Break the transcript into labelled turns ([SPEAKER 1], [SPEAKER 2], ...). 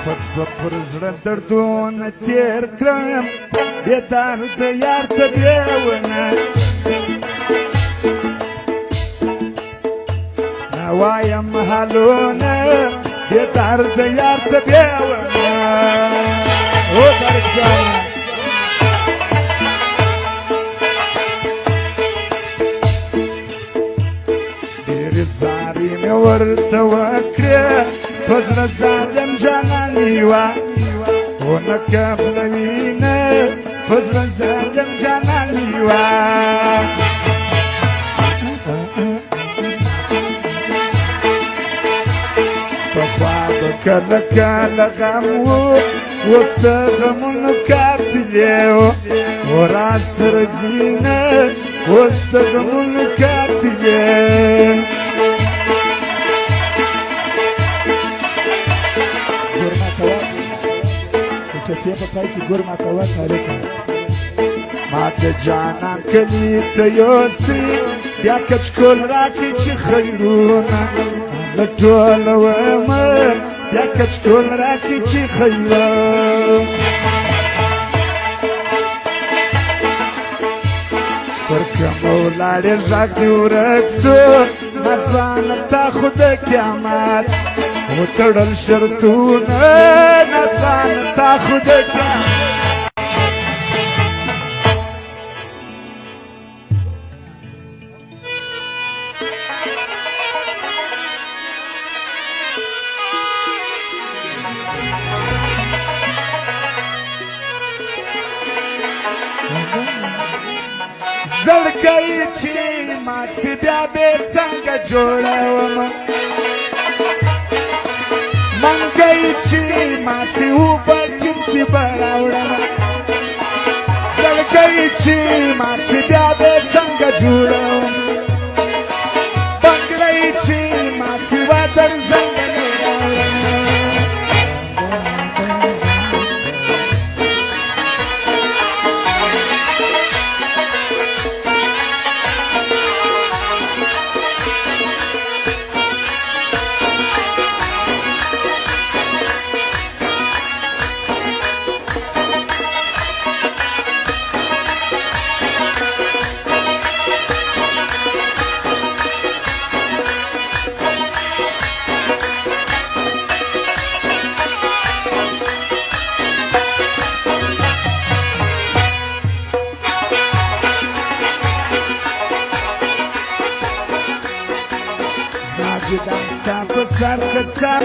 [SPEAKER 1] پټ پر زړه دردونه تېر کړم بېدار د یار طبیونه وایم حالونه بېدار د یار طبیونه او طارق جان ډېرې زارۍ مې ورته وکړې په زړه ظالم جانانې وه ونه قبلوینه په زړه ظالم جانانې وه پخوا به کله کله غم و اوس د غمونو قافلې و راسره ځینه اوس د غمونو قافلې چپې په پای کې ګور ما کوه تاریخ ما ته جانان کلي ته یوسي بیا کچکول راکړي چې خیرونه له ټوله ومه بیا کچکول راکړي چې خیرونه پر کومه ولاړې غږ دې ورک سو نازانه تا خو د قیامت وتړل شرطونه نازانه تا خو د قیامت زړګی چې مات سي بیا به څنګه جوړومه منګی چې مات سي اوبه ټیم کې به راوړمه زړګی چې مات سي بیا به څنګه جوړوم بنګړی چې مات سي وتر زنګ Dance, stop, stop, stop.